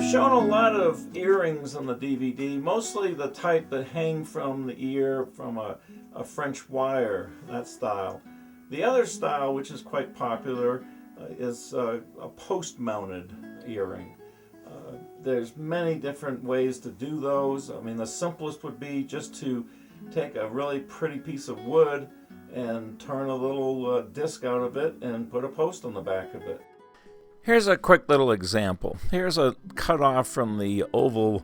I've shown a lot of earrings on the DVD, mostly the type that hang from the ear from a French wire, that style. The other style, which is quite popular, is a post-mounted earring. There's many different ways to do those. I mean, the simplest would be just to take a really pretty piece of wood and turn a little disc out of it and put a post on the back of it. Here's a quick little example. Here's a cut off from the oval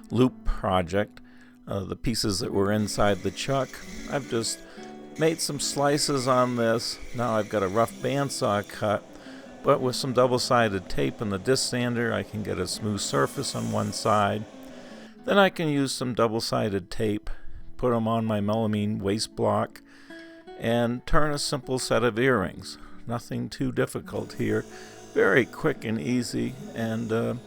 loop project, the pieces that were inside the chuck. I've just made some slices on this. Now I've got a rough bandsaw cut, but with some double-sided tape and the disc sander, I can get a smooth surface on one side. Then I can use some double-sided tape, put them on my melamine waste block, and turn a simple set of earrings. Nothing too difficult here. Very quick and easy, and an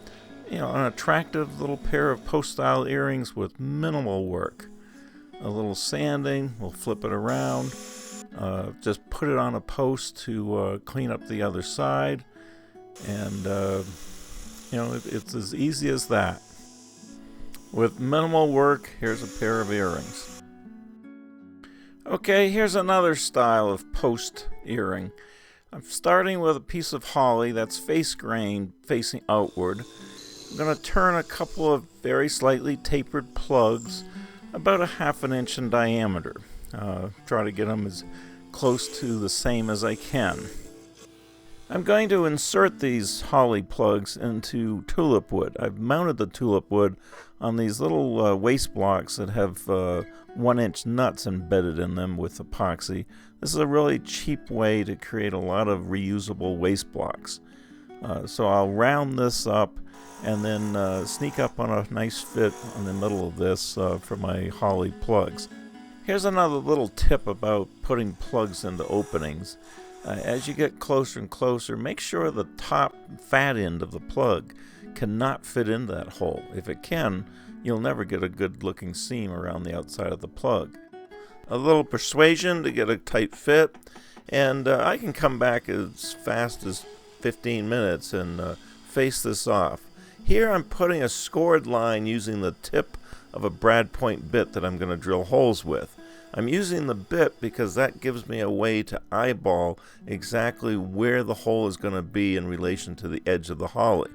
attractive little pair of post-style earrings with minimal work. A little sanding, we'll flip it around, just put it on a post to clean up the other side, and it's as easy as that. With minimal work, here's a pair of earrings. Okay, here's another style of post earring. I'm starting with a piece of holly that's face grained facing outward. I'm going to turn a couple of very slightly tapered plugs, about 1/2 inch in diameter. Try to get them as close to the same as I can. I'm going to insert these holly plugs into tulip wood. I've mounted the tulip wood on these little waste blocks that have 1-inch nuts embedded in them with epoxy. This is a really cheap way to create a lot of reusable waste blocks. So I'll round this up and then sneak up on a nice fit in the middle of this for my holly plugs. Here's another little tip about putting plugs into openings. As you get closer and closer, make sure the top fat end of the plug cannot fit into that hole. If it can, you'll never get a good looking seam around the outside of the plug. A little persuasion to get a tight fit, and I can come back as fast as 15 minutes and face this off. Here I'm putting a scored line using the tip of a brad point bit that I'm going to drill holes with. I'm using the bit because that gives me a way to eyeball exactly where the hole is going to be in relation to the edge of the holly.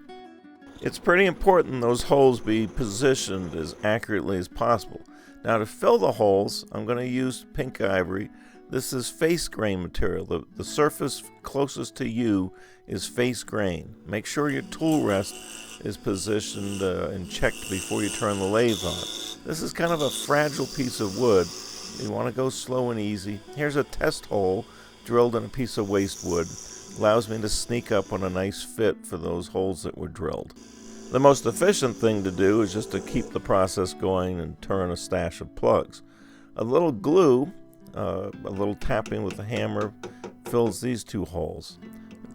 It's pretty important those holes be positioned as accurately as possible. Now to fill the holes, I'm going to use pink ivory. This is face grain material. The surface closest to you is face grain. Make sure your tool rest is positioned and checked before you turn the lathe on. This is kind of a fragile piece of wood. You want to go slow and easy. Here's a test hole drilled in a piece of waste wood. Allows me to sneak up on a nice fit for those holes that were drilled. The most efficient thing to do is just to keep the process going and turn a stash of plugs. A little glue, a little tapping with a hammer, fills these two holes.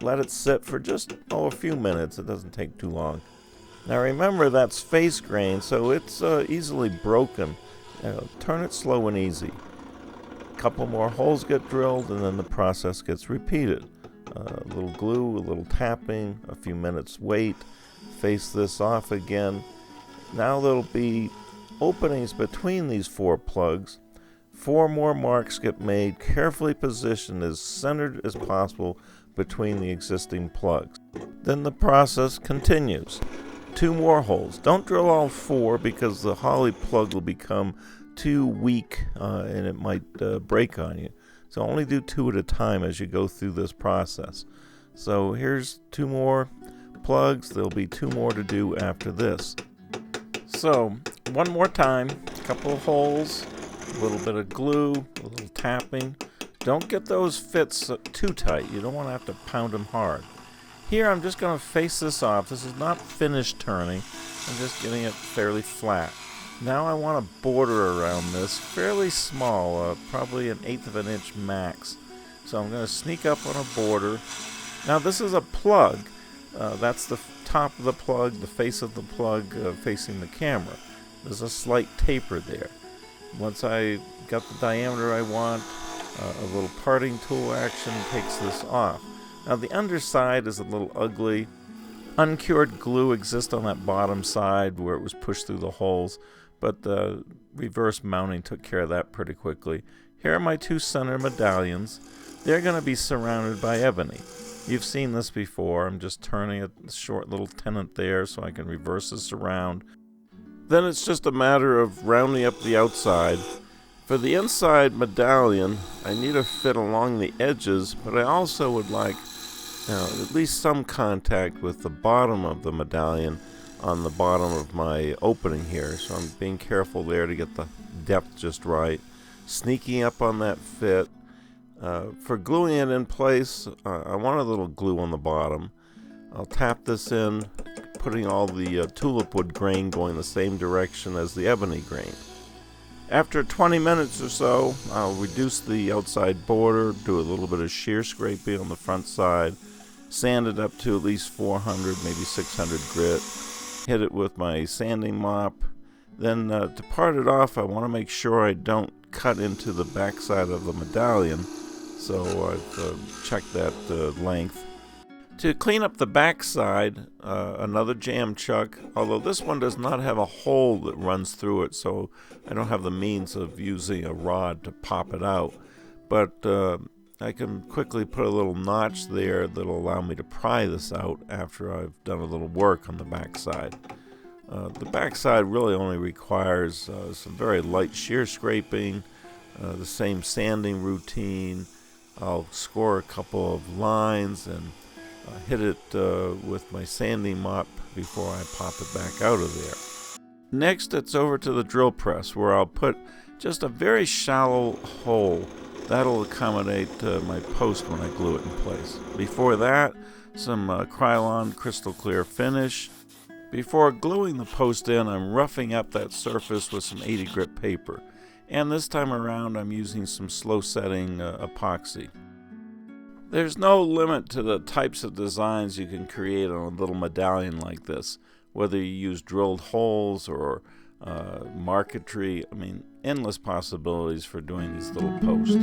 Let it sit for just a few minutes. It doesn't take too long. Now remember, that's face grain, so it's easily broken. Turn it slow and easy. A couple more holes get drilled, and then the process gets repeated. A little glue, a little tapping, a few minutes wait. Face this off again. Now there'll be openings between these 4 plugs. 4 more marks get made, carefully positioned as centered as possible between the existing plugs. Then the process continues. 2 more holes. Don't drill all 4 because the holly plug will become too weak and it might break on you. So only do 2 at a time as you go through this process. So here's 2 more plugs. There'll be 2 more to do after this. So one more time, a couple of holes, a little bit of glue, a little tapping. Don't get those fits too tight. You don't want to have to pound them hard. Here I'm just going to face this off. This is not finished turning. I'm just getting it fairly flat. Now I want a border around this, fairly small, probably 1/8 of an inch max. So I'm going to sneak up on a border. Now this is a plug. That's the top of the plug, the face of the plug facing the camera. There's a slight taper there. Once I got the diameter I want, a little parting tool action takes this off. Now the underside is a little ugly. Uncured glue exists on that bottom side where it was pushed through the holes, but the reverse mounting took care of that pretty quickly. Here are my two center medallions. They're going to be surrounded by ebony. You've seen this before. I'm just turning a short little tenon there so I can reverse this around. Then it's just a matter of rounding up the outside. For the inside medallion, I need a fit along the edges, but I also would like at least some contact with the bottom of the medallion on the bottom of my opening here. So I'm being careful there to get the depth just right. Sneaking up on that fit. For gluing it in place, I want a little glue on the bottom. I'll tap this in, putting all the tulip wood grain going the same direction as the ebony grain. After 20 minutes or so, I'll reduce the outside border, do a little bit of shear scraping on the front side, sand it up to at least 400, maybe 600 grit, hit it with my sanding mop. Then to part it off, I want to make sure I don't cut into the backside of the medallion, so I've checked that length. To clean up the backside, another jam chuck, although this one does not have a hole that runs through it, so I don't have the means of using a rod to pop it out. But I can quickly put a little notch there that'll allow me to pry this out after I've done a little work on the backside. The backside really only requires some very light shear scraping, the same sanding routine. I'll score a couple of lines and hit it with my sanding mop before I pop it back out of there. Next, it's over to the drill press, where I'll put just a very shallow hole. That'll accommodate my post when I glue it in place. Before that, some Krylon crystal clear finish. Before gluing the post in, I'm roughing up that surface with some 80 grit paper. And this time around, I'm using some slow setting epoxy. There's no limit to the types of designs you can create on a little medallion like this, whether you use drilled holes or marquetry. I mean, endless possibilities for doing these little posts.